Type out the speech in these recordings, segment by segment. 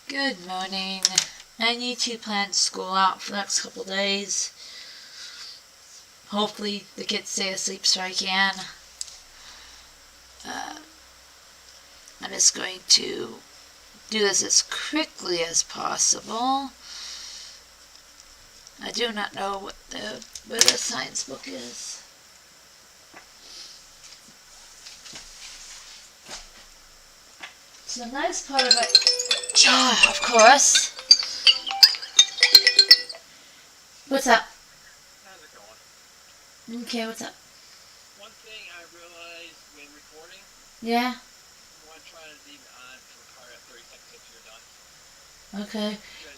Good morning. I need to plan school out for the next couple days. Hopefully the kids stay asleep so I can. I'm just going to do this as quickly as possible. I do not know where the science book is. So the nice part about of course. What's up? How's it going? Okay, what's up? One thing I realized when recording, Yeah? you want to try to leave it on for probably 30 seconds after you're done. Okay. Because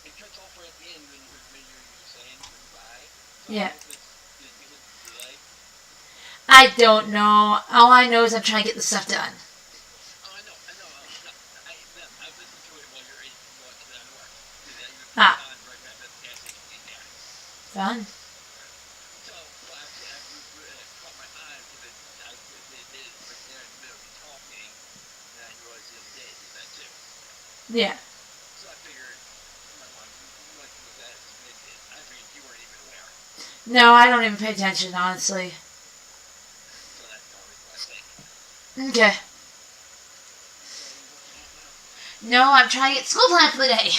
it cuts off right at the end when you're saying goodbye. So Yeah. Is it delay? I don't know. All I know is I'm trying to get the stuff done. Oh, I know. I've listened to it while you're at work. You're Ah. on right at the gas station. Yeah. Fun. So, well, I caught my eye because it is right there in the middle of you talking, and I realized the other day it did that too. Yeah. So I figured you might look at it as they did. I figured you weren't even aware. No, I don't even pay attention, honestly. So that's the only reason why I think. Okay. So are you working out now? No, I'm trying to get school planned for the day.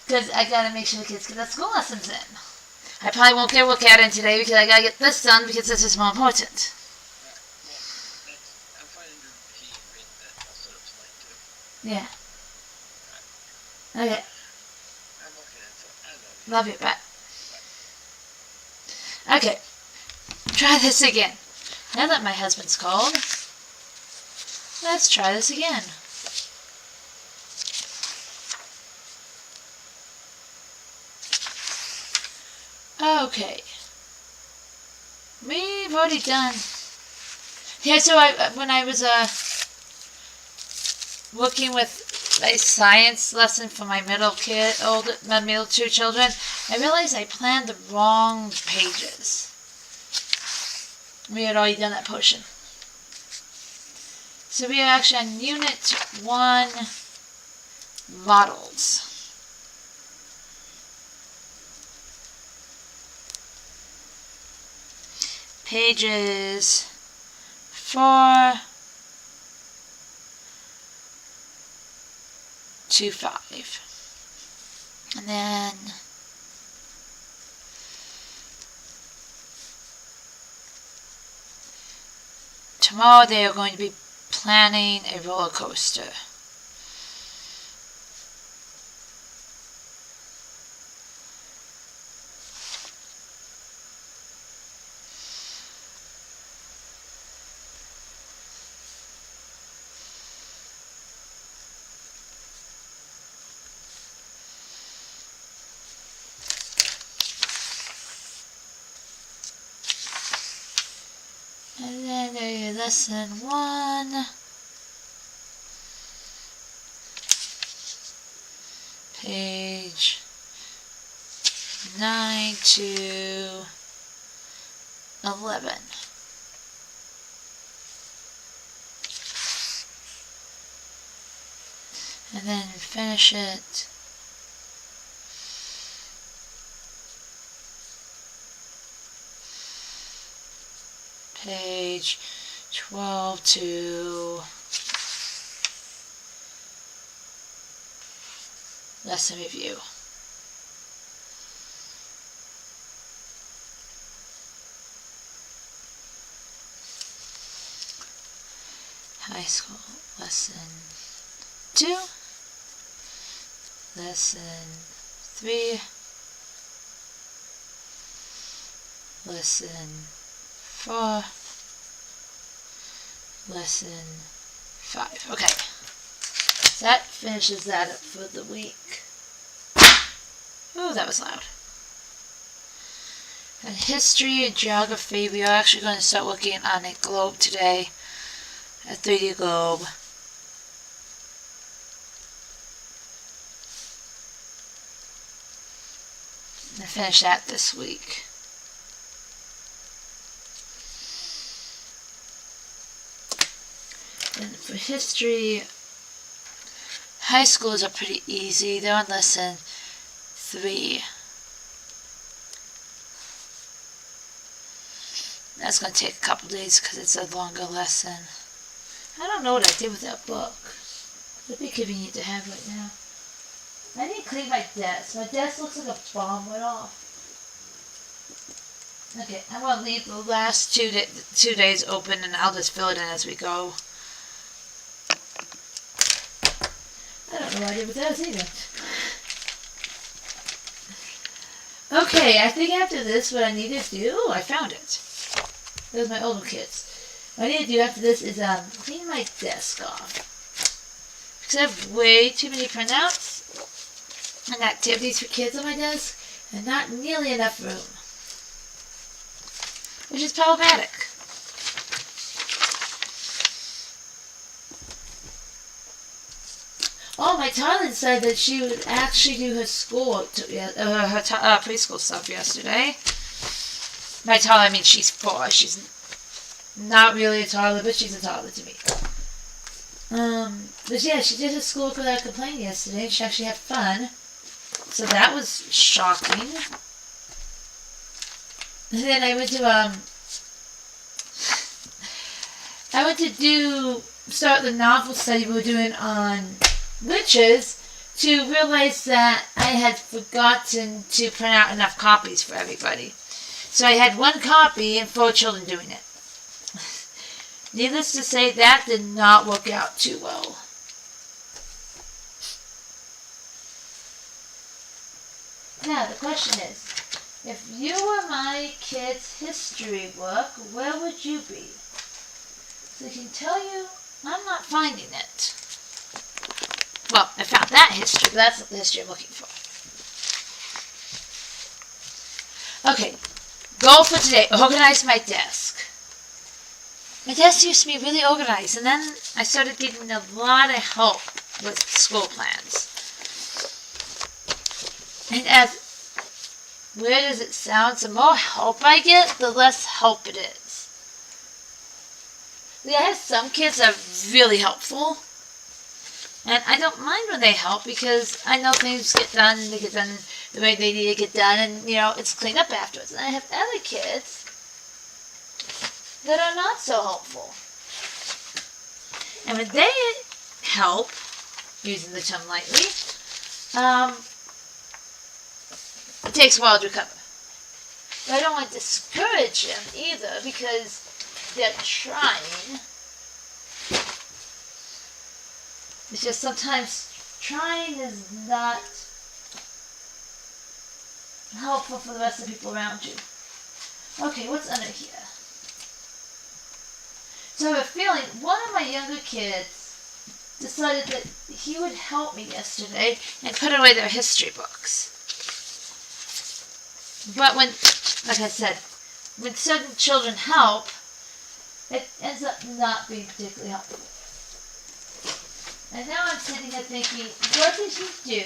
Because I gotta make sure the kids get their school lessons in. I probably won't get a look at it today because I gotta get this done because this is more important. Alright, well, I'm finding your routine written that I'll set up tonight too. Yeah. Alright. Okay. I'm looking into it. I love you. Love you, bye. Okay. Try this again. Now that my husband's called, let's try this again. Okay. We've already done. Yeah, so when I was working with a science lesson for my my middle two children, I realized I planned the wrong pages. We had already done that portion. So we are actually on Unit 1, Models. Pages 4 to 5. And then tomorrow they are going to be planning a roller coaster. And then there's lesson 1. Page 9 to 11. And then finish it. Page 12 to lesson review. High school lesson 2, lesson 3, lesson 4, lesson 5. Okay. So that finishes that up for the week. Oh, that was loud. And history and geography, we are actually going to start looking on a globe today. A 3D globe. And finish that this week. And for history, High schools are pretty easy. They're on lesson 3. That's going to take a couple days because it's a longer lesson. I don't know what I did with that book. It'd be convenient to have right now. I need to clean my desk. My desk looks like a bomb went off. Okay, I'm going to leave the last 2 days open and I'll just fill it in as we go. I don't know what I did with those either. Okay, I think after this what I need to do, I found it. Those are my older kids. What I need to do after this is clean my desk off. Because I have way too many printouts and activities for kids on my desk and not nearly enough room. Which is problematic. Oh, my toddler said that she would actually do her preschool stuff yesterday. My toddler, I mean, she's 4. She's not really a toddler, but she's a toddler to me. But yeah, she did her schoolwork without complaining yesterday. She actually had fun. So that was shocking. And then I went to start the novel study we were doing on witches to realize that I had forgotten to print out enough copies for everybody. So I had 1 copy and 4 children doing it. Needless to say, that did not work out too well. Now, the question is, if you were my kid's history book, where would you be? So I can tell you, I'm not finding it. Well, I found that history, but that's not the history I'm looking for. Okay, goal for today, organize my desk. My desk used to be really organized, and then I started getting a lot of help with school plans. And as weird as it sounds, the more help I get, the less help it is. I have some kids that are really helpful, and I don't mind when they help because I know things get done and they get done the way they need to get done, and it's cleaned up afterwards. And I have other kids that are not so helpful. And when they help, using the term lightly, it takes a while to recover. But I don't want to discourage them either because they're trying. It's just sometimes trying is not helpful for the rest of the people around you. Okay, what's under here? So I have a feeling one of my younger kids decided that he would help me yesterday and put away their history books. But when, like I said, when certain children help, it ends up not being particularly helpful. And now I'm sitting there thinking, what did he do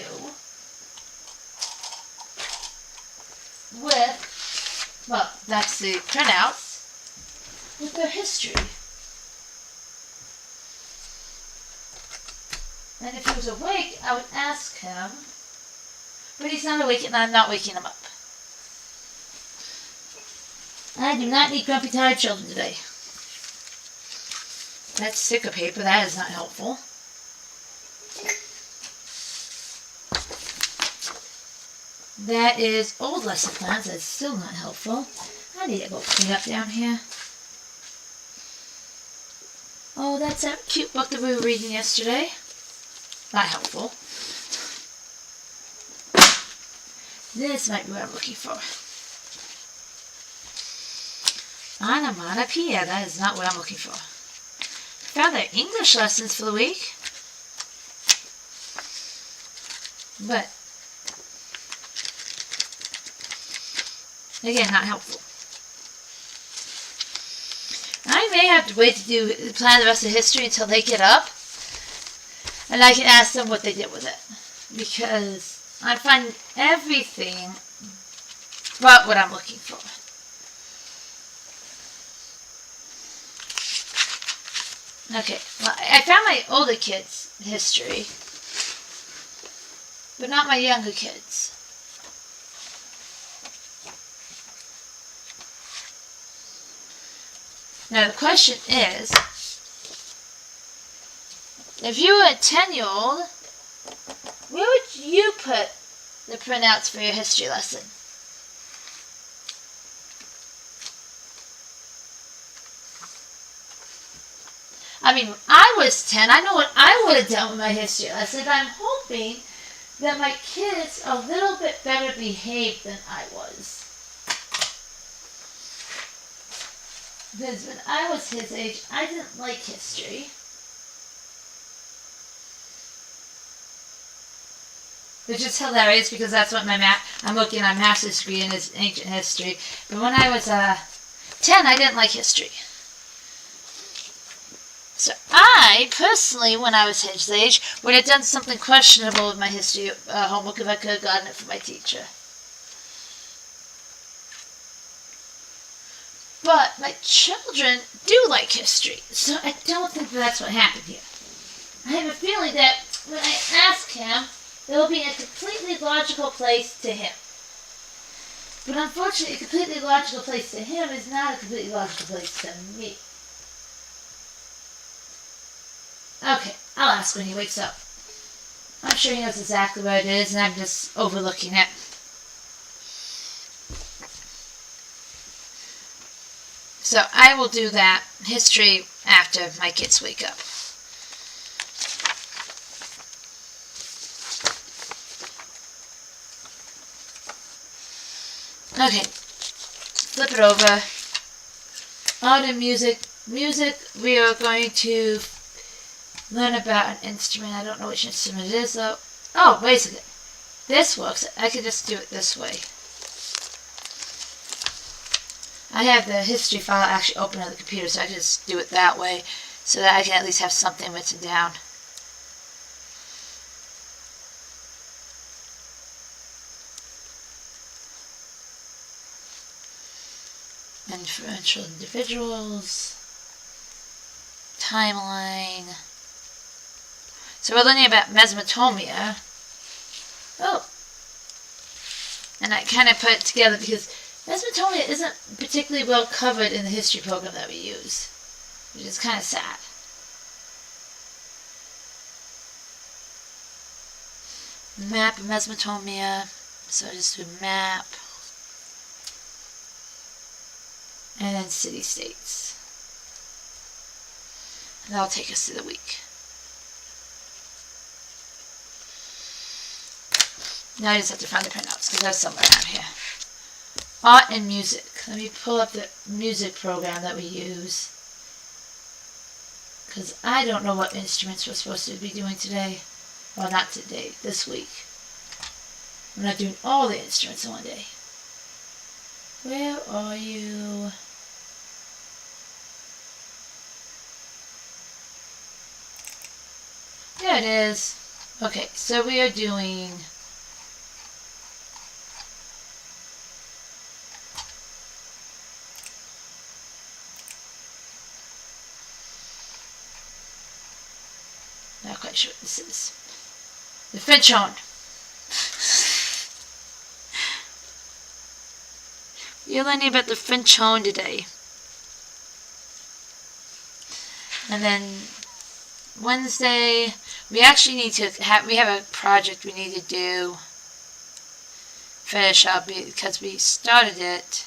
with, well, that's the printouts, with their history? And if he was awake, I would ask him, but he's not awake and I'm not waking him up. I do not need grumpy tired children today. That's sticker paper, that is not helpful. That is old lesson plans, that's still not helpful. I need to go clean up down here. Oh, that's that cute book that we were reading yesterday. Not helpful. This might be what I'm looking for. Onomatopoeia, that is not what I'm looking for. Found their English lessons for the week. But, again, not helpful. I may have to wait to plan the rest of history until they get up. And I can ask them what they did with it. Because I find everything but what I'm looking for. Okay, well, I found my older kids' history. but not my younger kids. Now the question is, if you were a 10-year-old, where would you put the printouts for your history lesson? I mean, I was 10. I know what I would have done with my history lesson. I'm hoping that my kids are a little bit better behaved than I was. Because when I was his age, I didn't like history. Which is hilarious because that's what I'm looking at my master's degree in is ancient history. But when I was 10, I didn't like history. So I, personally, when I was his age, would have done something questionable with my history homework if I could have gotten it from my teacher. But my children do like history, so I don't think that's what happened here. I have a feeling that when I ask him, it will be in a completely logical place to him. But unfortunately, a completely logical place to him is not a completely logical place to me. Okay, I'll ask when he wakes up. I'm sure he knows exactly where it is, and I'm just overlooking it. So I will do that history after my kids wake up. Okay, flip it over. Art and music. Music, we are going to learn about an instrument. I don't know which instrument it is though. Oh, basically, this works. I can just do it this way. I have the history file actually open on the computer, so I can just do it that way so that I can at least have something written down. Influential individuals. Timeline. So we're learning about Mesopotamia. Oh. And I kind of put it together because Mesopotamia isn't particularly well covered in the history program that we use, which is kind of sad. Map of Mesopotamia. So I just do map. And then city-states. And that'll take us through the week. Now I just have to find the printouts because they're somewhere around here. Art and music. Let me pull up the music program that we use. Because I don't know what instruments we're supposed to be doing today. Well, not today, this week. I'm not doing all the instruments in one day. Where are you? There it is. Okay, so we are doing not quite sure what this is. The Finch horn. You're learning about the Finch horn today. And then Wednesday, we actually need to have, we have a project we need to do, finish up because we started it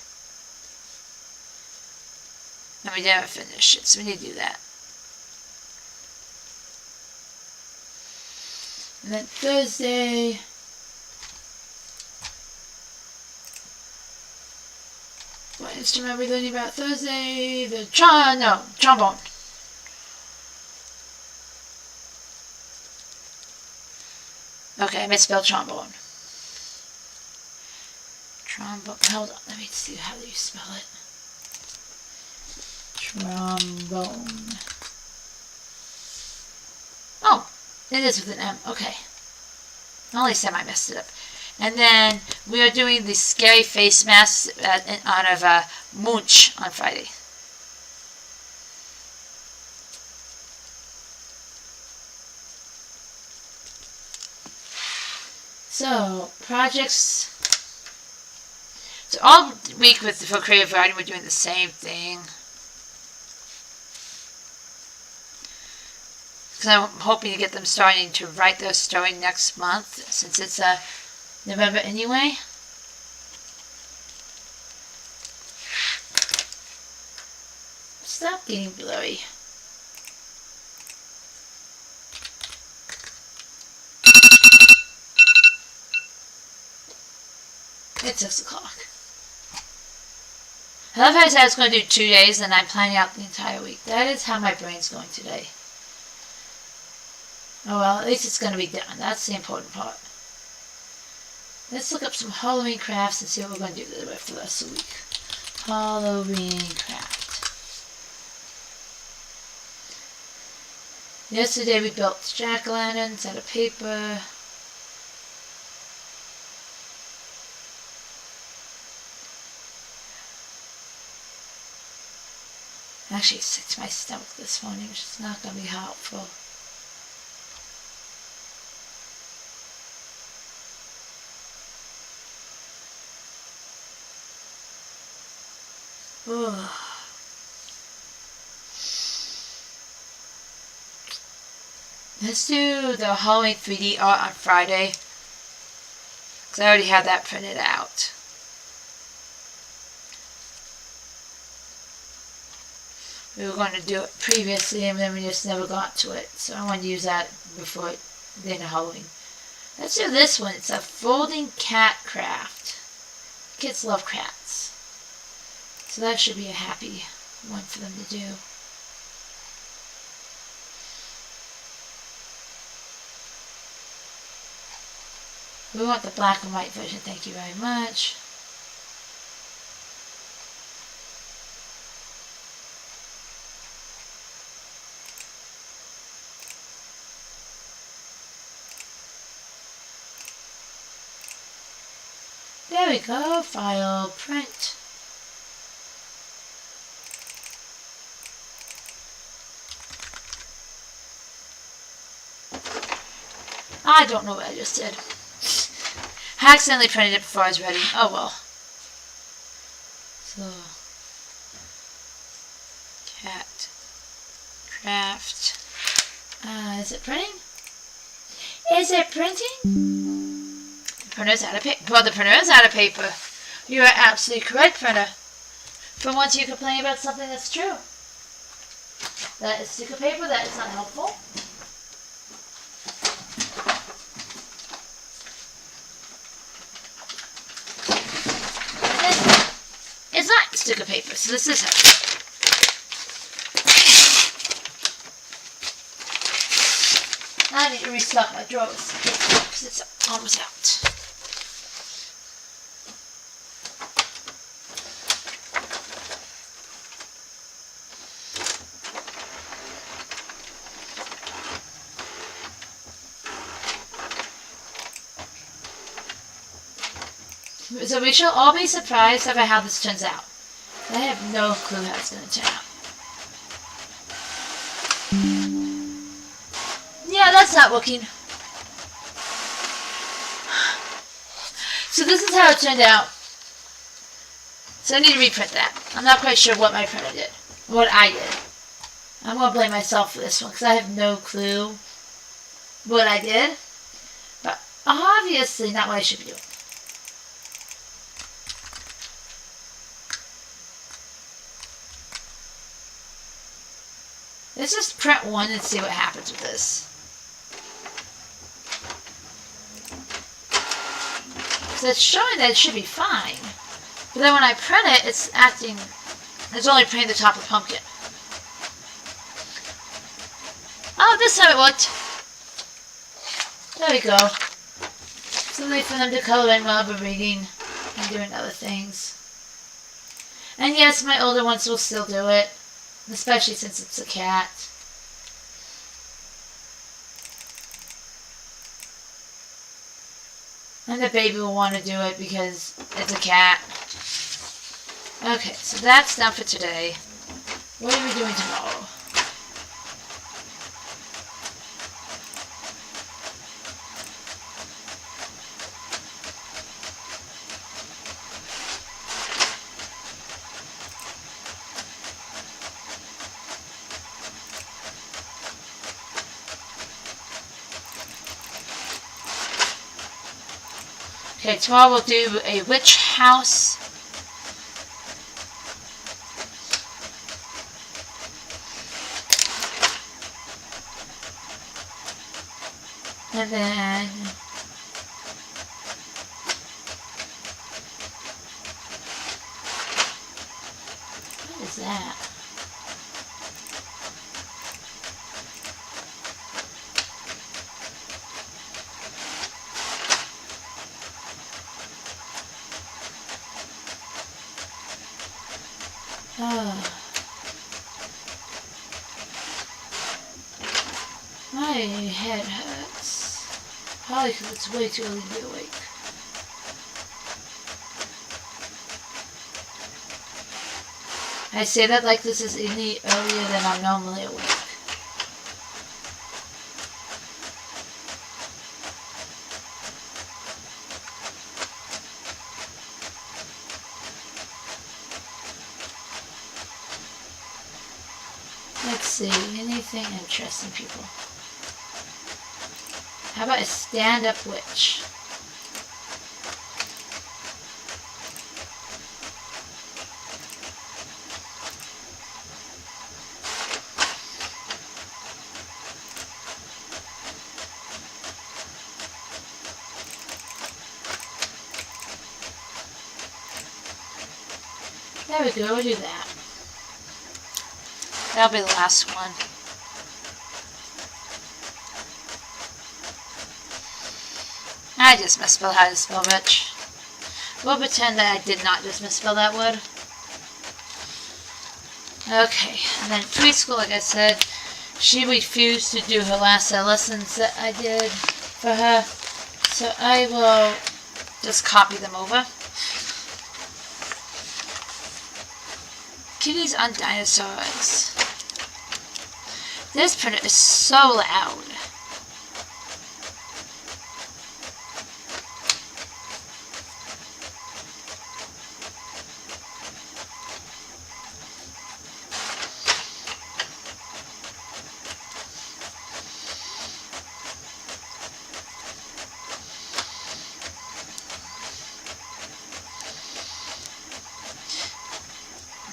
and we never finished it, so we need to do that. And then Thursday, what instrument are we learning about Thursday? The trombone. Okay, I misspelled trombone. Trombone. Hold on, let me see how you spell it. Trombone. Oh, it is with an M. Okay. Only semi messed it up. And then we are doing the scary face mask in honor of Munch on Friday. So, projects. So all week for creative writing, we're doing the same thing. Because I'm hoping to get them starting to write their story next month, since it's November anyway. Stop getting blurry. It's 6 o'clock. I love how I said I was going to do 2 days and I'm planning out the entire week. That is how my brain's going today. Oh well, at least it's going to be done. That's the important part. Let's look up some Halloween crafts and see what we're going to do for the rest of the week. Halloween craft. Yesterday we built jack-o'-lanterns out of paper. Actually, sick to my stomach this morning, which is not going to be helpful. Ugh. Let's do the Halloween 3D art on Friday, because I already have that printed out. We were going to do it previously and then we just never got to it. So I wanted to use that before the end of Halloween. Let's do this one. It's a folding cat craft. Kids love cats. So that should be a happy one for them to do. We want the black and white version. Thank you very much. There we go, file, print. I don't know what I just did. I accidentally printed it before I was ready. Oh well. So, cat, craft. Is it printing? Is it printing? Printer's out of paper. Well, the printer is out of paper. You are absolutely correct, printer. For once you complain about something that's true. That is sticker paper. That is not helpful. It's not sticker paper, so this is helpful. I need to restock my drawers because it's almost out. So we shall all be surprised about how this turns out. I have no clue how it's going to turn out. Yeah, that's not working. So this is how it turned out. So I need to reprint that. I'm not quite sure what my printer did. What I did. I'm going to blame myself for this one because I have no clue what I did. But obviously not what I should be doing. Let's just print one and see what happens with this. So it's showing that it should be fine. But then when I print it, it's only printing the top of the pumpkin. Oh, this time it worked. There we go. Something for them to color in while we're reading and doing other things. And yes, my older ones will still do it. Especially since it's a cat. And the baby will want to do it because it's a cat. Okay, so that's done for today. What are we doing tomorrow? Okay, tomorrow we'll do a witch house. And then what is that? Oh. My head hurts. Probably because it's way too early to be awake. I say that like this is any earlier than I'm normally awake. Let's see, anything interesting, people? How about a stand-up witch? There we go, we'll do that. That'll be the last one. I just misspelled how to spell rich. We'll pretend that I did not just misspell that word. Okay, and then preschool, like I said, she refused to do her last set of lessons that I did for her. So I will just copy them over. Kitties on dinosaurs. This printer is so loud.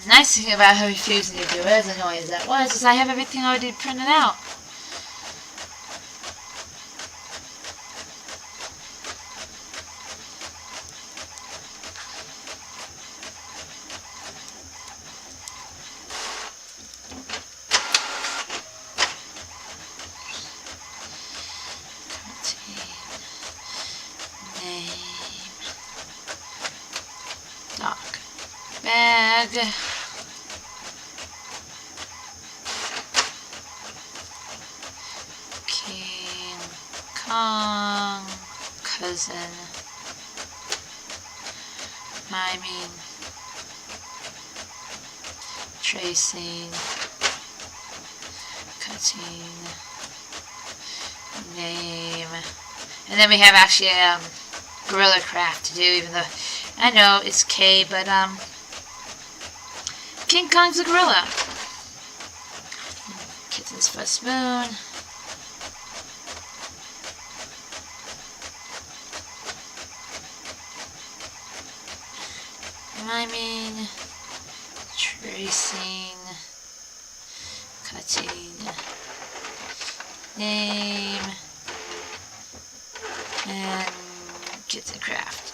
Nice thing about her refusing to do it, as annoying as that was, is I have everything already printed out. Name. Doc. Bag. King Kong. Cousin. Miming. Tracing. Cutting. Name. And then we have actually Gorilla Craft to do, even though I know it's K, but King Kong's a gorilla. Kitten's first spoon. Miming, tracing, cutting, name, and kitten craft.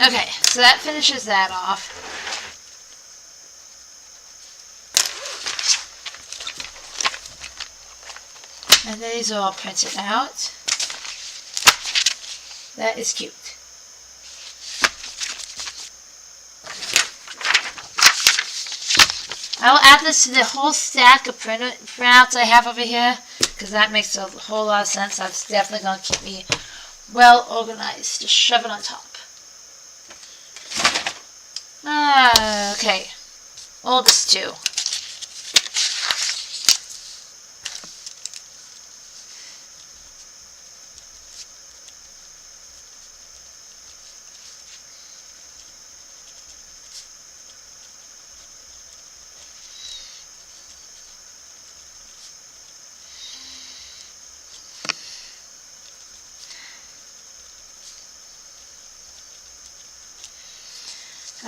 Okay, so that finishes that off. And these are all printed out. That is cute. I will add this to the whole stack of printouts I have over here, because that makes a whole lot of sense. That's definitely going to keep me well organized. Just shove it on top. Okay. Oldest two.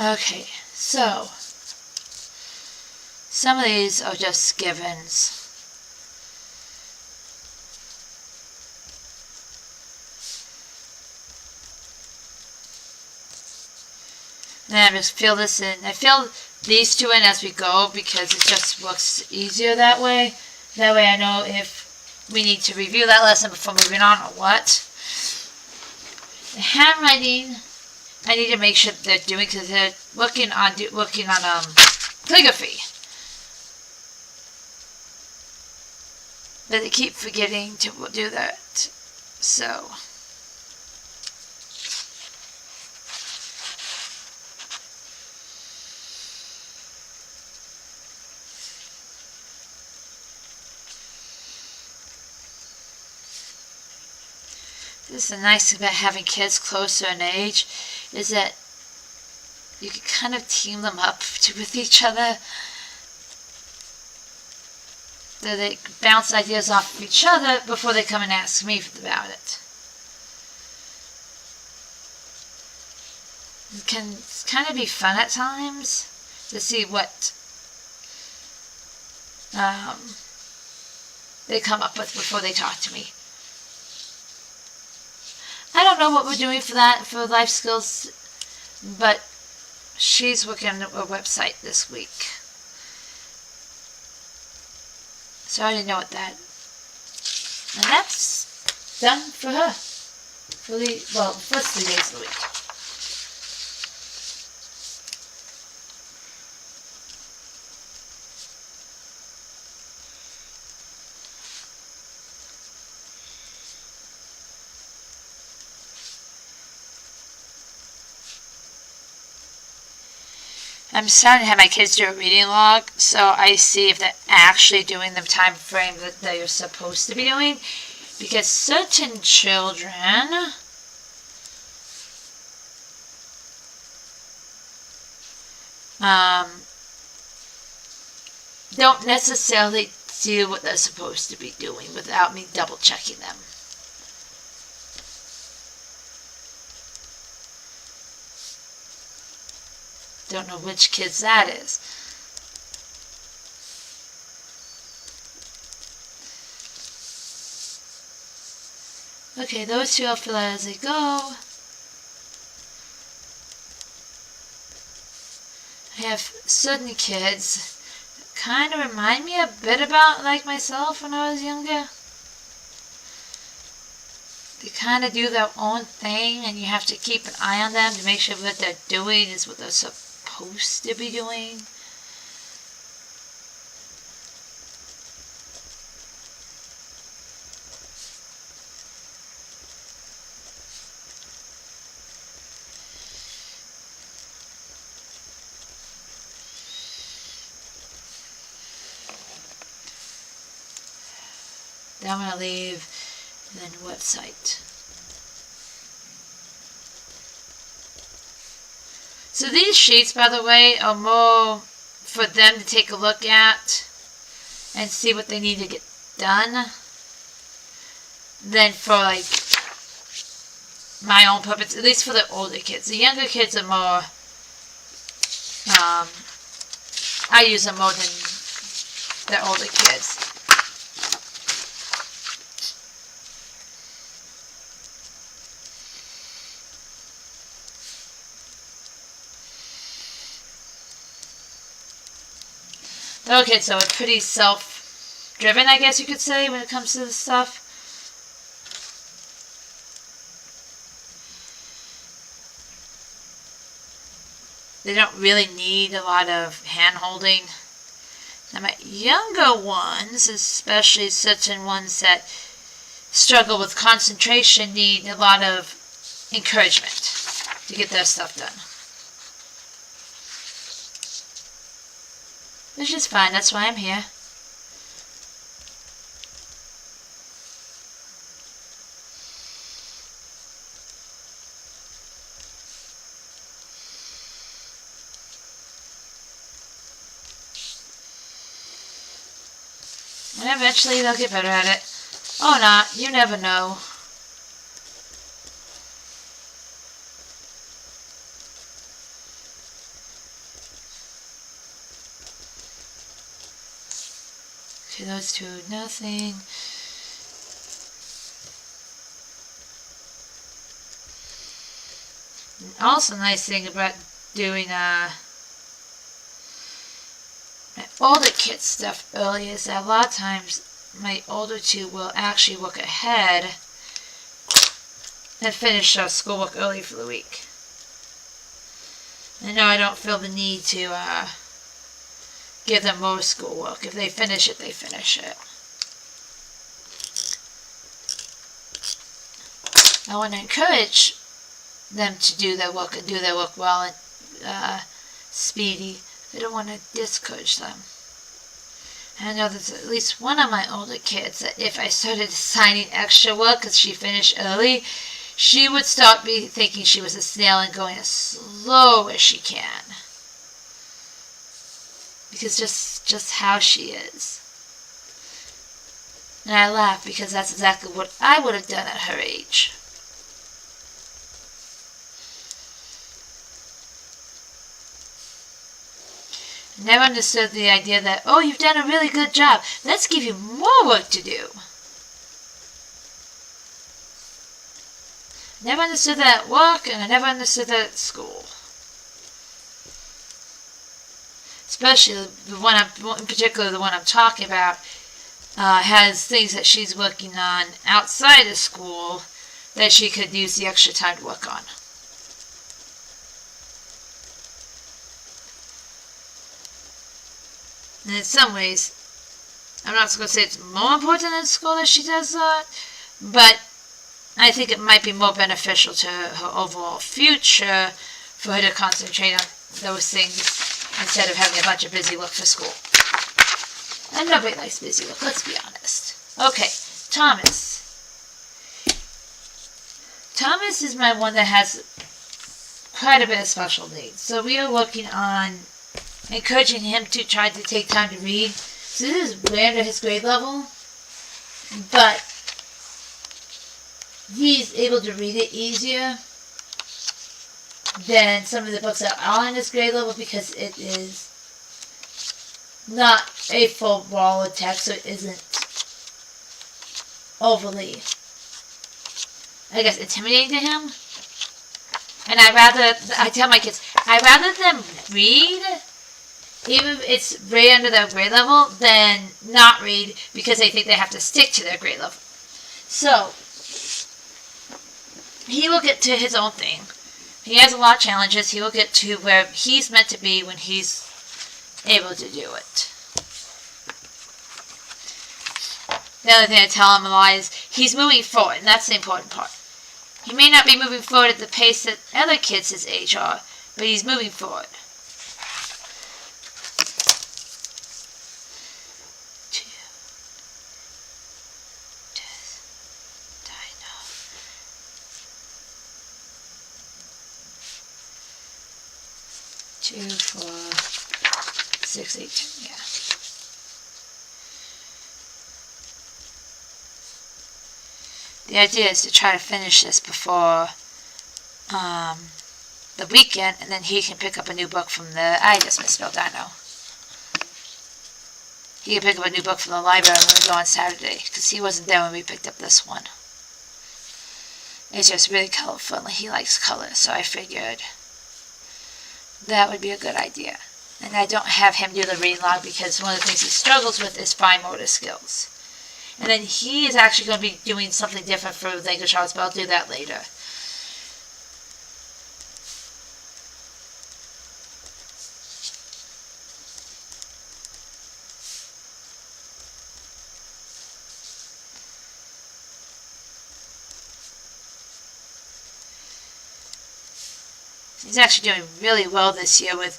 Okay, so some of these are just givens. And then I just fill this in. I fill these two in as we go because it just looks easier that way. That way I know if we need to review that lesson before moving on or what. The handwriting, I need to make sure they're doing because they're working on calligraphy. But they keep forgetting to do that. So. This is the nice thing about having kids closer in age, is that you can kind of team them up with each other. So they bounce ideas off of each other before they come and ask me about it. It can kind of be fun at times to see what they come up with before they talk to me. I don't know what we're doing for that, for life skills, but she's working on a website this week. So I didn't know what that. And that's done for her. For the first 3 days of the week. I'm starting to have my kids do a reading log, so I see if they're actually doing the time frame that they're supposed to be doing. Because certain children don't necessarily do what they're supposed to be doing without me double checking them. Don't know which kids that is. Okay, those two I'll fill out as they go. I have certain kids that kind of remind me a bit about like myself when I was younger. They kind of do their own thing and you have to keep an eye on them to make sure what they're doing is what they're supposed to be doing. Then I'm going to leave then website. So these sheets, by the way, are more for them to take a look at and see what they need to get done than for like my own purpose, at least for the older kids. The younger kids are more, I use them more than the older kids. Okay, so it's pretty self-driven, I guess you could say, when it comes to this stuff. They don't really need a lot of hand-holding. Now my younger ones, especially certain ones that struggle with concentration, need a lot of encouragement to get their stuff done. Which is fine, that's why I'm here. And eventually they'll get better at it. Or not, you never know. To those two, nothing. Also, nice thing about doing older kids stuff early is that a lot of times my older two will actually work ahead and finish schoolwork early for the week. I know I don't feel the need to give them more schoolwork. If they finish it, they finish it. I want to encourage them to do their work and do their work well and speedy. I don't want to discourage them. I know there's at least one of my older kids that if I started assigning extra work because she finished early, she would start thinking she was a snail and going as slow as she can. Because just how she is. And I laugh because that's exactly what I would have done at her age. Never understood the idea that, oh, you've done a really good job. Let's give you more work to do. Never understood that at work, and I never understood that at school. Especially the one in particular, the one I'm talking about, has things that she's working on outside of school that she could use the extra time to work on. And in some ways, I'm not going to say it's more important in school that she does that, but I think it might be more beneficial to her overall future for her to concentrate on those things instead of having a bunch of busy work for school. And nobody likes busy work, let's be honest. Okay, Thomas. Thomas is my one that has quite a bit of special needs. So we are working on encouraging him to try to take time to read. So this is way under his grade level, but he's able to read it easier than some of the books that are on his grade level because it is not a full wall of text, so it isn't overly, I guess, intimidating to him. And I tell my kids, I'd rather them read, even if it's way under their grade level, than not read because they think they have to stick to their grade level. So, he will get to his own thing. He has a lot of challenges. He will get to where he's meant to be when he's able to do it. The other thing I tell him a lot is he's moving forward, and that's the important part. He may not be moving forward at the pace that other kids his age are, but he's moving forward. Two, 4, 6, 8, 10, yeah. The idea is to try to finish this before the weekend, and then he can pick up a new book from I just misspelled Dino. He can pick up a new book from the library when we go on Saturday, because he wasn't there when we picked up this one. It's just really colorful, and he likes color, so I figured that would be a good idea. And I don't have him do the reading log because one of the things he struggles with is fine motor skills. And then he is actually going to be doing something different for language arts, but I'll do that later. He's actually doing really well this year with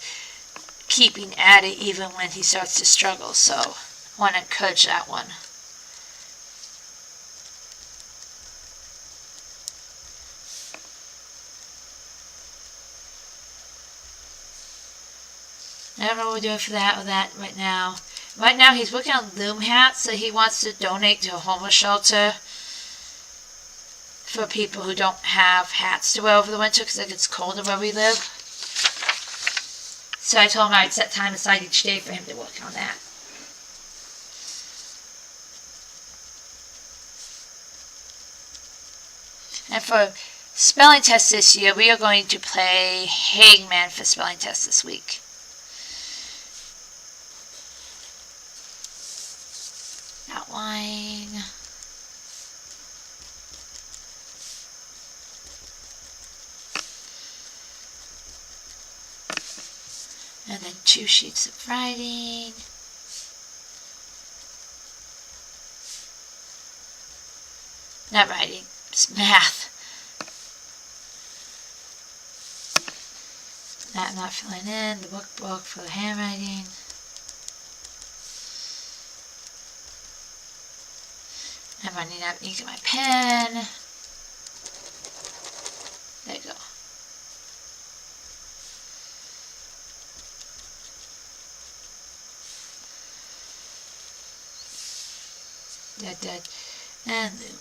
keeping at it even when he starts to struggle, so I want to encourage that one. I don't know what we're doing for that or that right now. Right now he's working on loom hats, so he wants to donate to a homeless shelter for people who don't have hats to wear over the winter because it gets colder where we live. So I told him I'd set time aside each day for him to work on that. And for spelling test this year, we are going to play Hangman for spelling test this week. Outline. And then 2 sheets of writing. Not writing, it's math. That not filling in, the workbook for the handwriting. I'm running out of ink in my pen. There you go. Dead. And loom.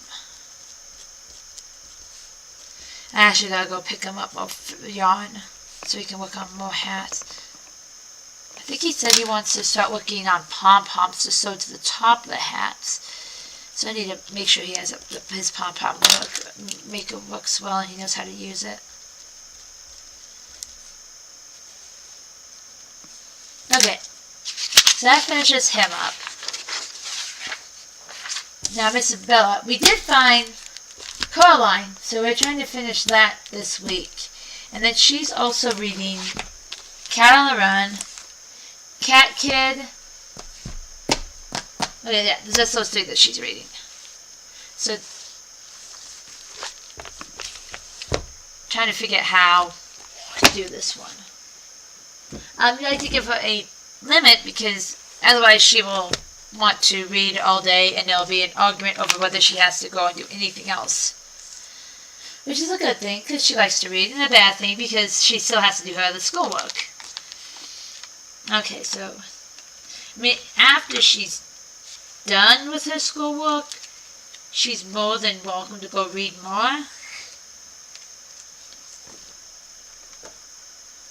I actually gotta go pick him up off yarn so he can work on more hats. I think he said he wants to start working on pom-poms to sew to the top of the hats. So I need to make sure he has his pom-pom make it works well and he knows how to use it. Okay, so that finishes him up. Now Miss Bella, we did find Coraline, so we're trying to finish that this week. And then she's also reading Cat on the Run, Cat Kid. Okay, yeah, that's those 3 that she's reading. So, trying to figure out how to do this one. I'd like to give her a limit because otherwise she will want to read all day and there'll be an argument over whether she has to go and do anything else. Which is a good thing because she likes to read, and a bad thing because she still has to do her other schoolwork. Okay, so after she's done with her schoolwork, she's more than welcome to go read more.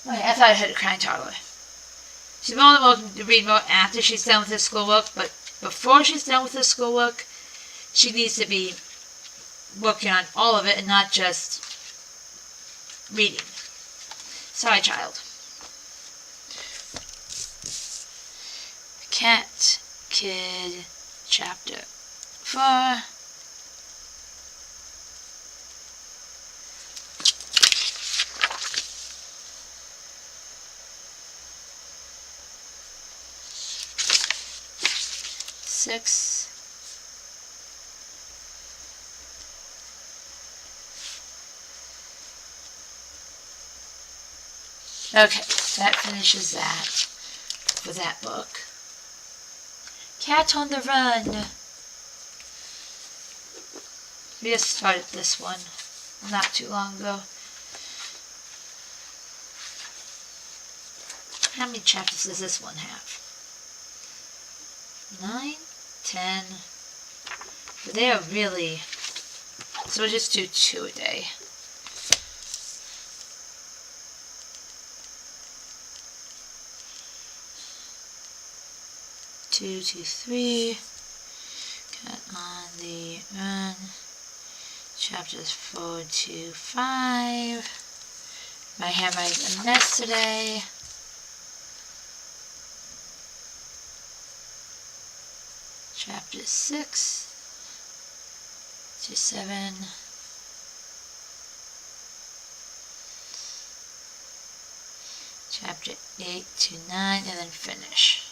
Okay, I thought I heard a crying toddler. She's more than welcome to read more after she's done with her schoolwork, but before she's done with her schoolwork, she needs to be working on all of it and not just reading. Sorry, child. Cat Kid Chapter 4. Six. Okay, that finishes that for that book. Cat on the Run. We just started this one not too long ago. How many chapters does this one have? 9, 10. But they are really... So we'll just do 2 a day. Two to 3. Cat on the Run. Chapters 4 to 5. My handwriting's a mess today. Chapter 6 to 7. Chapter 8 to 9, and then finish.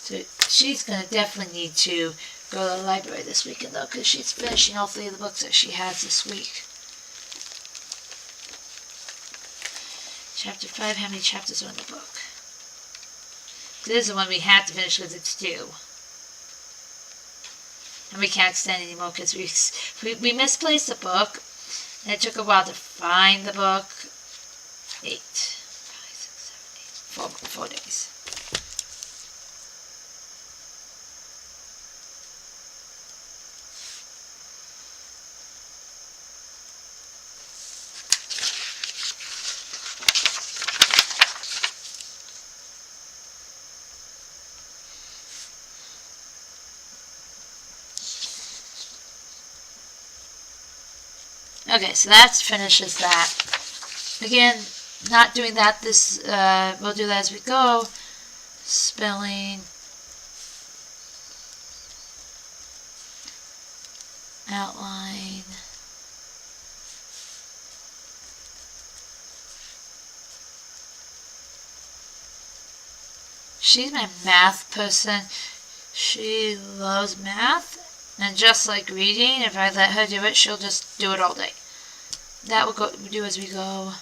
So she's going to definitely need to go to the library this weekend, though, because she's finishing all 3 of the books that she has this week. Chapter 5, how many chapters are in the book? This is the one we have to finish because it's due. And we can't extend anymore because we misplaced the book. And it took a while to find the book. 8, 5, 6, 7, 8. 4 days. Okay, so that finishes that. Again, not doing that this, we'll do that as we go. Spelling. Outline. She's my math person. She loves math. And just like reading, if I let her do it, she'll just do it all day. That we'll do as we go.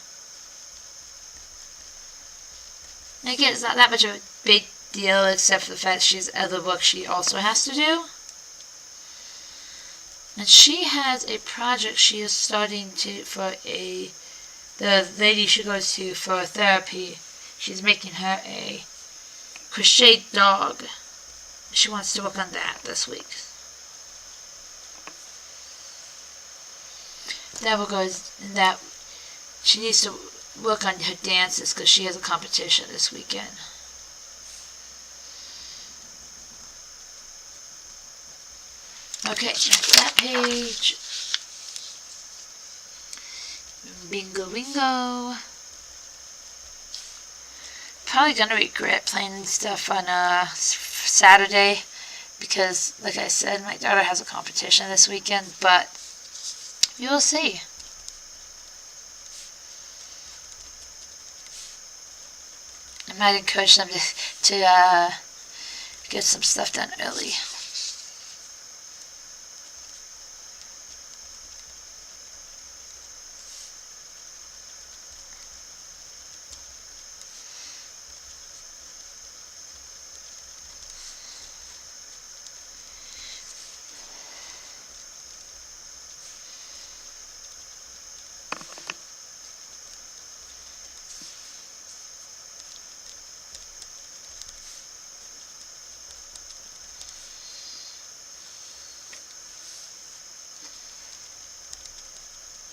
And again, it's not that much of a big deal, except for the fact she has other books she also has to do. And she has a project she is starting to, the lady she goes to for therapy, she's making her a crochet dog. She wants to work on that this week. That will go in that she needs to work on her dances because she has a competition this weekend. Okay, that's that page. Bingo, bingo. Probably gonna regret playing stuff on Saturday because, like I said, my daughter has a competition this weekend, but you will see. I might encourage them to get some stuff done early.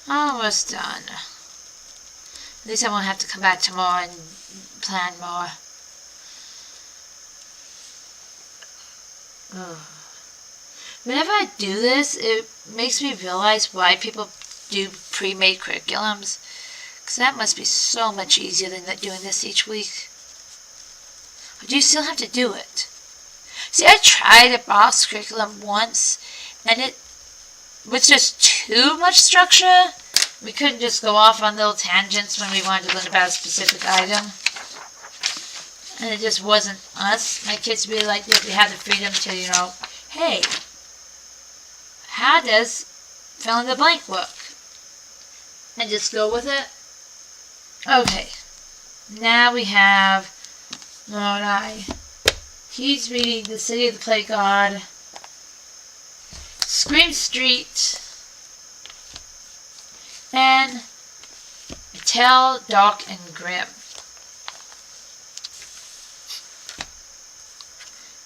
Almost done. At least I won't have to come back tomorrow and plan more. Ugh. Whenever I do this, it makes me realize why people do pre-made curriculums. Because that must be so much easier than doing this each week. Or do you still have to do it? See, I tried a box curriculum once, and it was just too much structure. We couldn't just go off on little tangents when we wanted to learn about a specific item. And it just wasn't us. My kids really liked it. We had the freedom to, hey, how does fill in the blank work? And just go with it. Okay. Now we have Moroni. He's reading The City of the Play God, Scream Street, and A Tale Dark and Grim.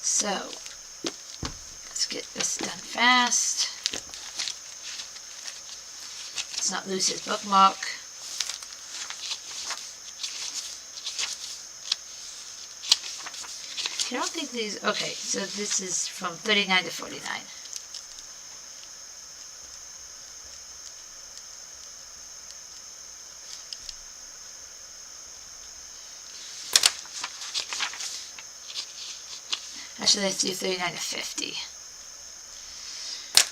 So, let's get this done fast. Let's not lose his bookmark. I don't think these, okay, so this is from 39 to 49. Actually, let's do 39 to 50.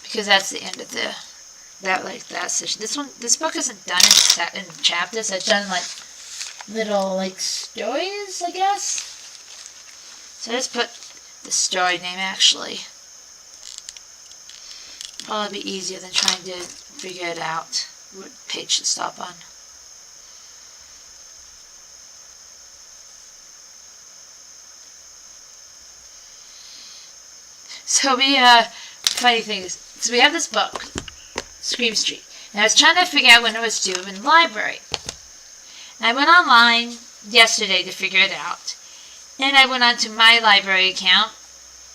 Because that's the end of that session. This book isn't done in chapters. It's done little stories, I guess. So let's put the story name actually. Probably be easier than trying to figure it out what page to stop on. So funny thing is, so we have this book, Scream Street, and I was trying to figure out when it was due in the library. And I went online yesterday to figure it out. And I went onto my library account.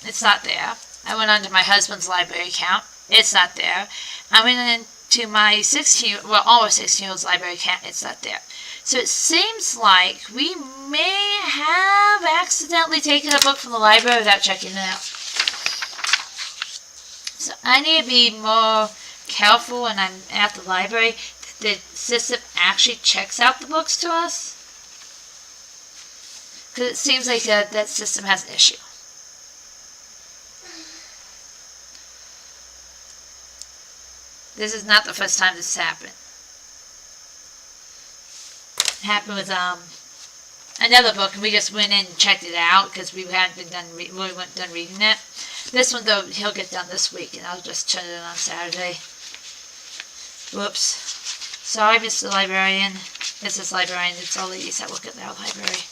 It's not there. I went onto my husband's library account. It's not there. I went into my almost 16-year-old's library account. It's not there. So it seems like we may have accidentally taken a book from the library without checking it out. So I need to be more careful when I'm at the library that the system actually checks out the books to us. Because it seems like that system has an issue. This is not the first time this happened. It happened with another book, and we just went in and checked it out because we hadn't been done. We weren't done reading it. This one though, he'll get done this week, and I'll just turn it in on Saturday. Whoops. Sorry, Mr. Librarian. Mrs. Librarian. It's all ladies that work at our library.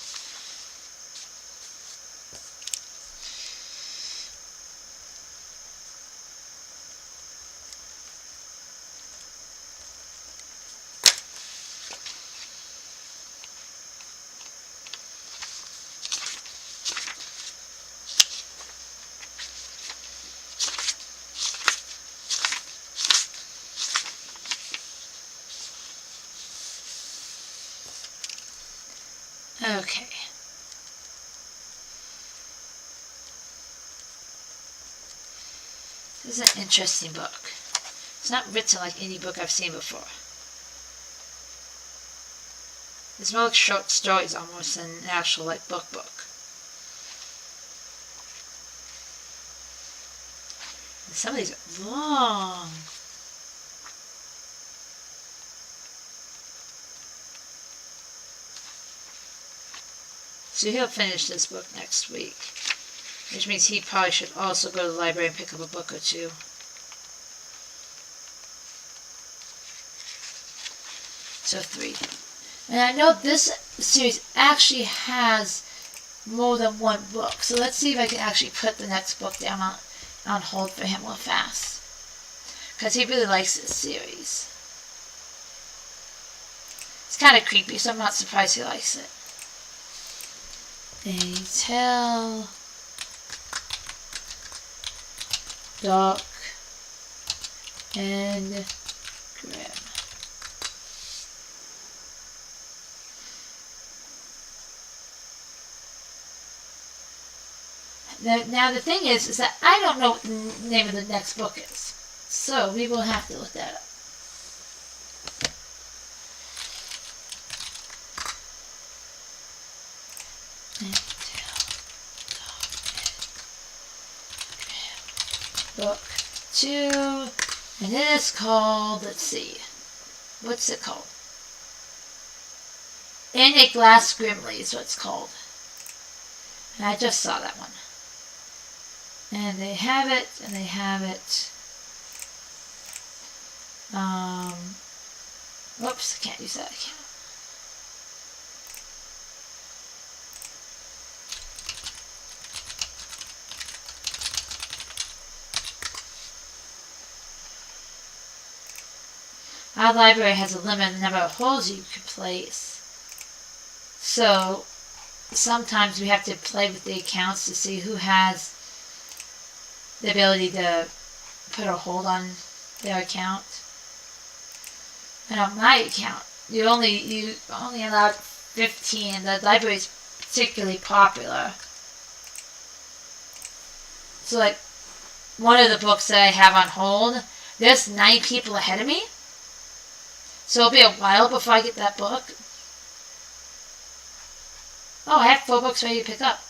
Okay. This is an interesting book. It's not written like any book I've seen before. It's more like short stories almost than an actual like book. And some of these are long. So he'll finish this book next week, which means he probably should also go to the library and pick up a book or two. So 3. And I know this series actually has more than one book, so let's see if I can actually put the next book down on hold for him real fast, because he really likes this series. It's kind of creepy, so I'm not surprised he likes it. A tale, dark, and grim. Now the thing is that I don't know what the name of the next book is, so we will have to look that up. Book 2, and it is called, let's see, what's it called? In a Glass Grimly is what it's called. And I just saw that one. And they have it, and they have it. Whoops, I can't use that account. Our library has a limited number of holes you can place. So sometimes we have to play with the accounts to see who has the ability to put a hold on their account. And on my account, you only allowed 15, and the library is particularly popular. So like one of the books that I have on hold, there's 9 people ahead of me. So it'll be a while before I get that book. Oh, I have 4 books ready to pick up.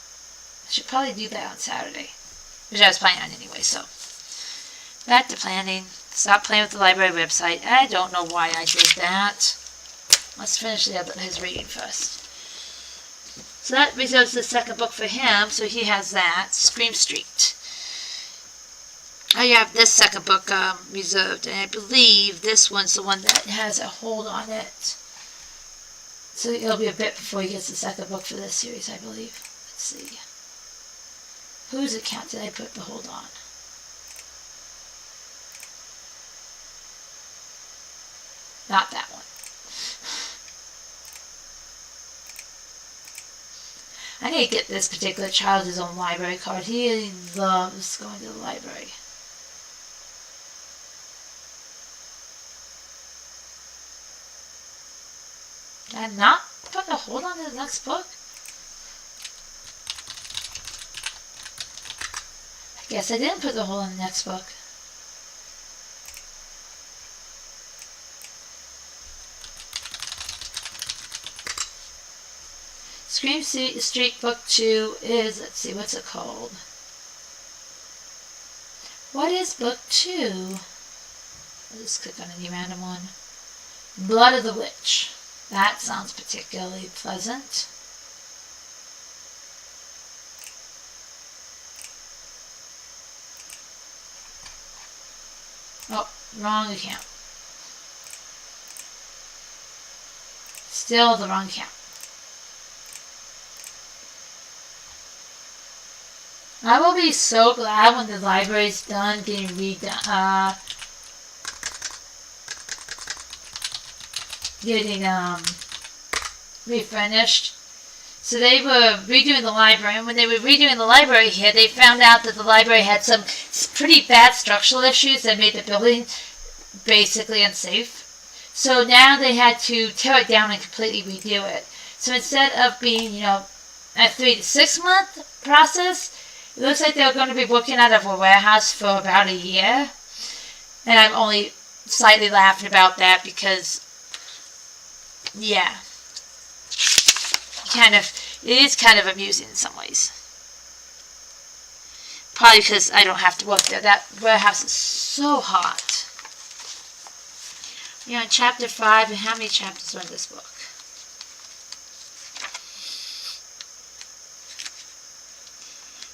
I should probably do that on Saturday, which I was planning on anyway, so. Back to planning. Stop playing with the library website. I don't know why I did that. Let's finish his reading first. So that reserves the second book for him, so he has that. Scream Street. I have this second book reserved, and I believe this one's the one that has a hold on it. So it'll be a bit before he gets the second book for this series, I believe. Let's see. Whose account did I put the hold on? Not that one. I need to get this particular child his own library card. He loves going to the library. Did I not put a hold on to the next book? I guess I didn't put the hold on the next book. Scream Street Book 2 is, let's see, what's it called? What is Book 2? I'll just click on any random one. Blood of the Witch. That sounds particularly pleasant. Oh, wrong account. Still the wrong account. I will be so glad when the library's done getting redone, refinished. So they were redoing the library, and when they were redoing the library here, they found out that the library had some pretty bad structural issues that made the building basically unsafe. So now they had to tear it down and completely redo it. So instead of being, a 3 to 6 month process, it looks like they're going to be working out of a warehouse for about a year. And I'm only slightly laughing about that because, yeah, it is kind of amusing in some ways. Probably because I don't have to work there. That warehouse is so hot. We're on chapter 5, and how many chapters are in this book?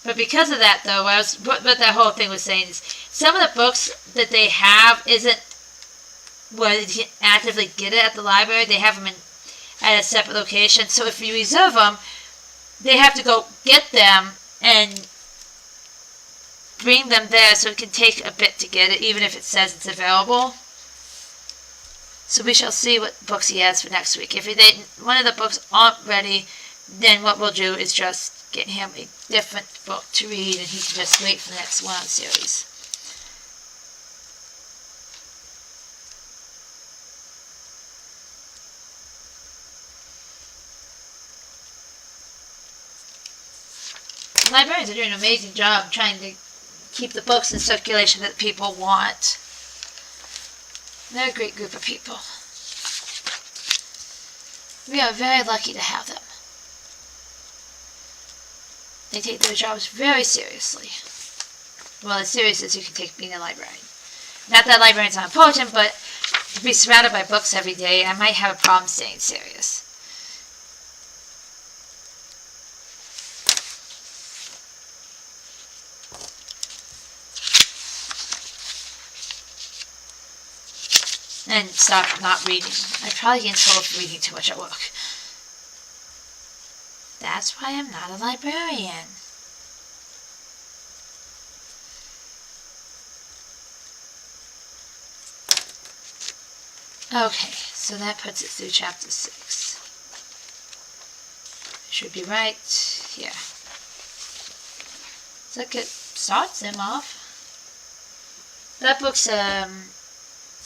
But because of that, though, what that whole thing was saying is some of the books that they have isn't where you can actively get it at the library. They have them at a separate location. So if you reserve them, they have to go get them and bring them there, so it can take a bit to get it, even if it says it's available. So we shall see what books he has for next week. If one of the books aren't ready, then what we'll do is just get him a different book to read, and he can just wait for the next one on the series. The librarians are doing an amazing job trying to keep the books in circulation that people want. They're a great group of people. We are very lucky to have them. They take their jobs very seriously. Well, as serious as you can take being a librarian. Not that librarians aren't important, but to be surrounded by books every day, I might have a problem staying serious. And stop not reading. I probably get in trouble for reading too much at work. That's why I'm not a librarian. Okay, so that puts it through chapter 6. Should be right here. So it starts him off. That book's a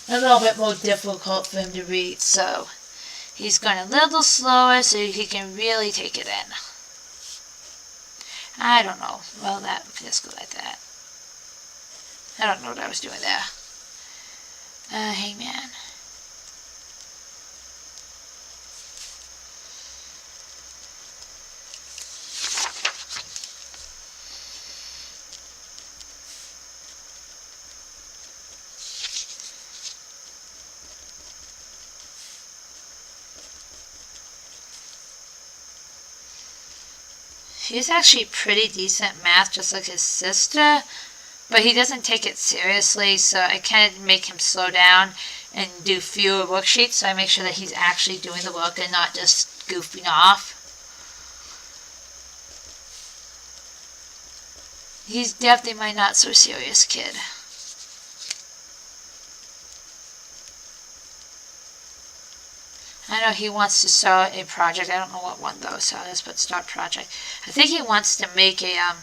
little bit more difficult for him to read, so he's going a little slower so he can really take it in. I don't know. Well, that we can just go like that. I don't know what I was doing there. Hangman. He's actually pretty decent at math, just like his sister, but he doesn't take it seriously, so I kind of make him slow down and do fewer worksheets, so I make sure that he's actually doing the work and not just goofing off. He's definitely my not-so-serious kid. I know he wants to start a project. I don't know what one though, so let's put start project. I think he wants to make a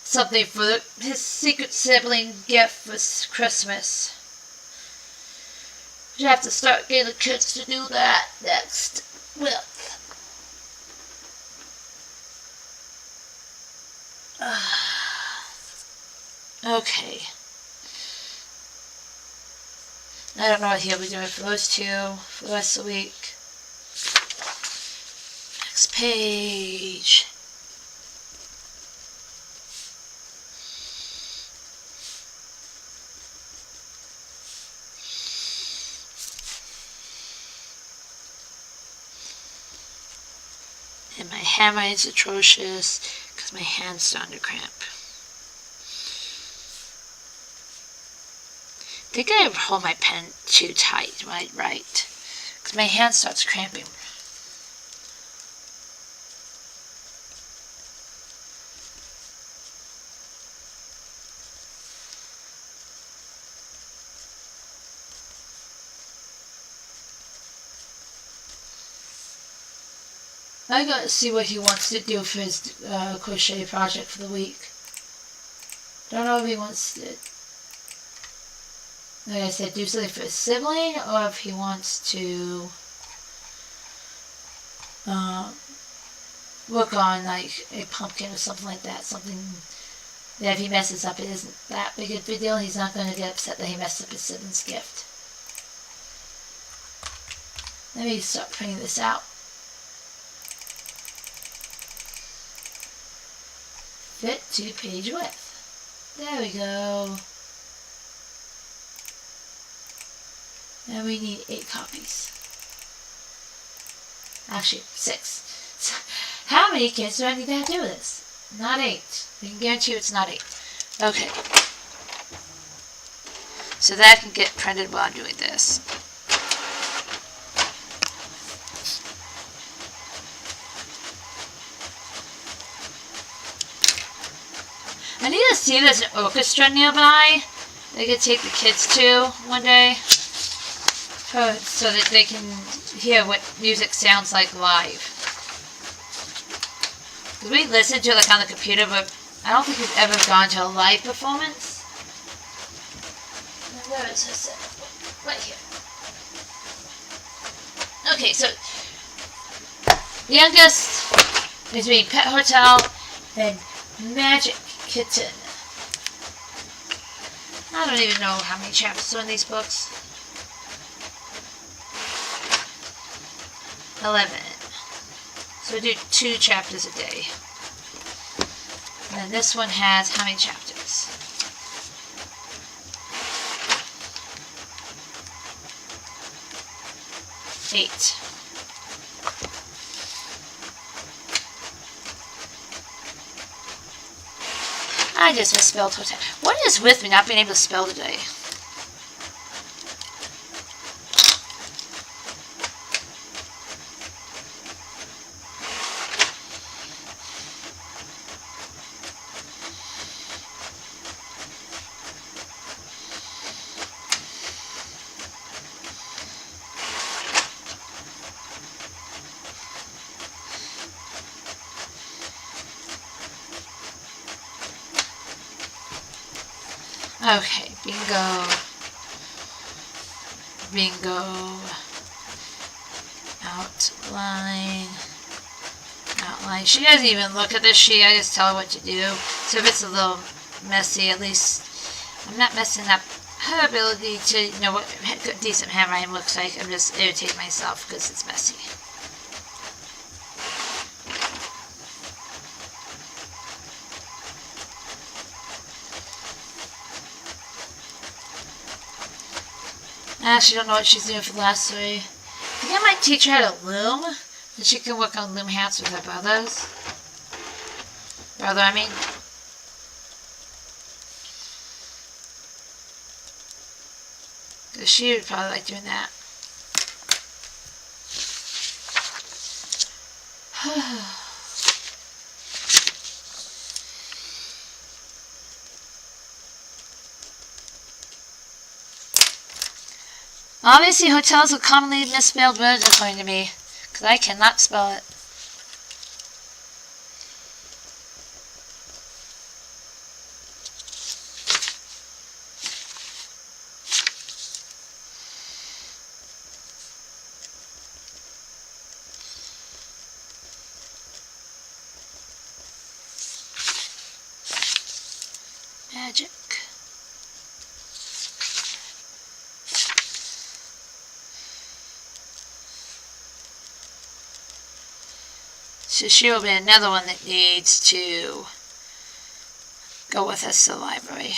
something for his secret sibling gift for Christmas. We have to start getting the kids to do that next with. Okay. I don't know what he'll be doing for those two for the rest of the week. Next Next page. And my handwriting's atrocious because my hand's starting to cramp. I think I hold my pen too tight when I write because my hand starts cramping. I gotta see what he wants to do for his crochet project for the week. Don't know if he wants to, like I said, do something for his sibling, or if he wants to work on like a pumpkin or something like that. Something that if he messes up, it isn't that big of a deal. He's not going to get upset that he messed up his sibling's gift. Let me start printing this out. Fit 2-page width. There we go. And we need 8 copies. Actually, 6. How many kids do I need to do this? Not 8. I can guarantee you it's not 8. Okay. So that can get printed while I'm doing this. I need to see if there's an orchestra nearby they could take the kids to one day, so that they can hear what music sounds like live. Because we listen to it like on the computer, but I don't think we've ever gone to a live performance. Where is this? Right here. Okay, so the youngest is between Pet Hotel and Magic Kitten. I don't even know how many chapters are in these books. 11. So we do 2 chapters a day. And then this one has how many chapters? 8. I just misspelled hotel. What is with me not being able to spell today? Okay, bingo. Bingo. Outline. Outline. She doesn't even look at this sheet. I just tell her what to do. So if it's a little messy, at least I'm not messing up her ability to know what decent handwriting looks like. I'm just irritating myself because it's messy. I actually don't know what she's doing for the last 3. I think I might teach her how to loom, so she can work on loom hats with her brothers. Brother, I mean. Because she would probably like doing that. Obviously, hotels are commonly misspelled words according to me, because I cannot spell it. Magic. So she will be another one that needs to go with us to the library.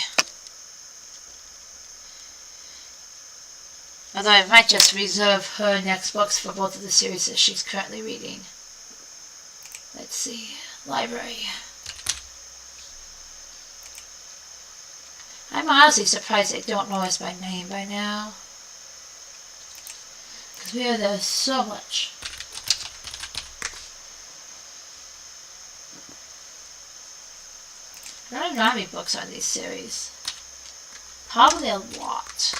Although I might just reserve her next books for both of the series that she's currently reading. Let's see. Library. I'm honestly surprised they don't know us by name by now. Because we are there so much. I don't even know how many books are in these series. Probably a lot.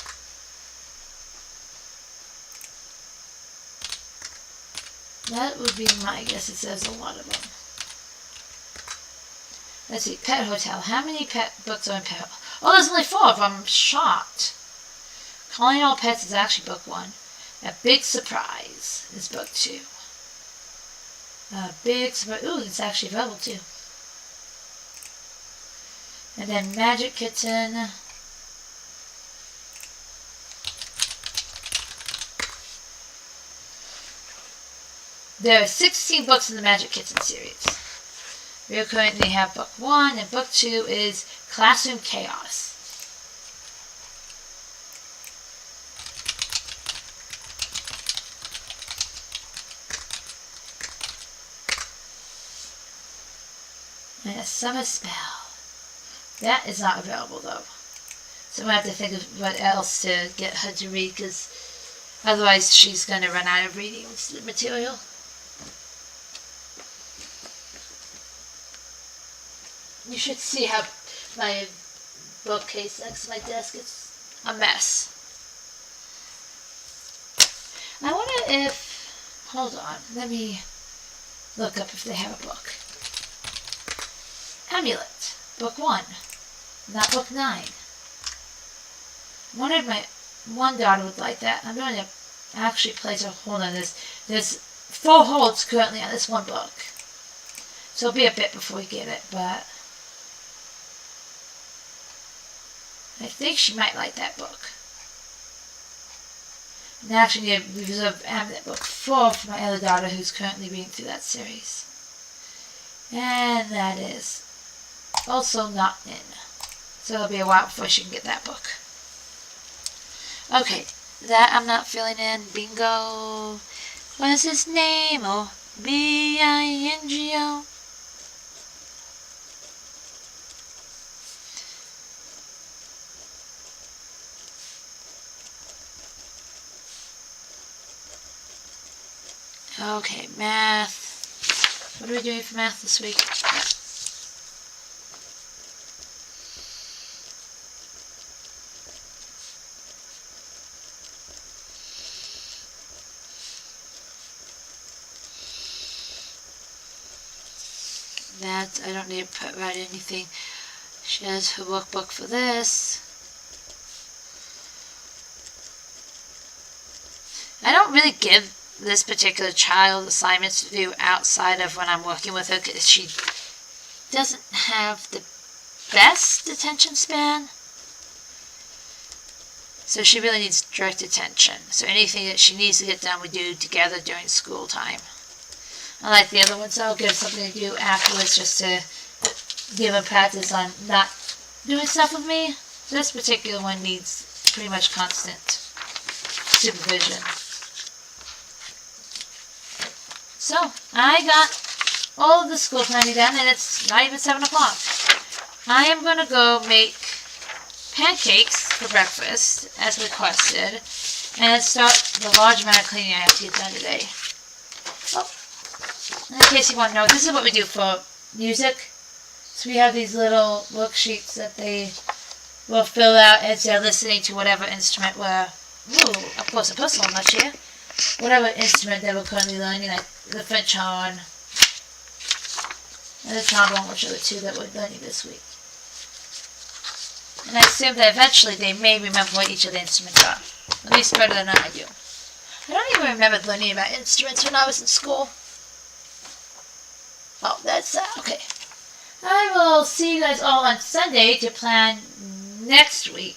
That would be my guess. It says a lot of them. Let's see. Pet Hotel. How many pet books are in Pet Hotel? Oh, there's only 4 of them. I'm shocked. Calling All Pets is actually book 1. A Big Surprise is book 2. A Big Surprise. Ooh, it's actually available too. And then Magic Kitten. There are 16 books in the Magic Kitten series. We currently have book 1, and book 2 is Classroom Chaos. And a Summer Spell. That is not available though. So I'm going to have to think of what else to get her to read, because otherwise she's going to run out of reading material. You should see how my bookcase next to my desk is a mess. I wonder if... Hold on. Let me look up if they have a book. Amulet. Book 1. Not book 9. Wondered my one daughter would like that. I'm going to actually place a hold on this. There's 4 holds currently on this one book. So it'll be a bit before we get it, but... I think she might like that book. And actually need to reserve Amulet book 4 for my other daughter who's currently reading through that series. And that is also not in. So it'll be a while before she can get that book. Okay, that I'm not filling in. Bingo. What is his name? Oh, B-I-N-G-O. Okay, math. What are we doing for math this week? That, I don't need to write anything. She has her workbook for this. I don't really give this particular child assignments to do outside of when I'm working with her, because she doesn't have the best attention span. So she really needs direct attention. So anything that she needs to get done, we do together during school time. Unlike the other ones, I'll give something to do afterwards just to give her practice on not doing stuff with me. This particular one needs pretty much constant supervision. So, I got all of the school planning done, and it's not even 7 o'clock. I am going to go make pancakes for breakfast, as requested, and start the large amount of cleaning I have to get done today. Oh, in case you want to know, this is what we do for music. So we have these little worksheets that they will fill out as they're listening to whatever instrument we're, of course a personal much here, whatever instrument they were currently learning, like the French horn and the trombone, which are the 2 that we're learning this week. And I assume that eventually they may remember what each of the instruments are, at least better than I do. I don't even remember learning about instruments when I was in school. Oh, that's okay. I will see you guys all on Sunday to plan next week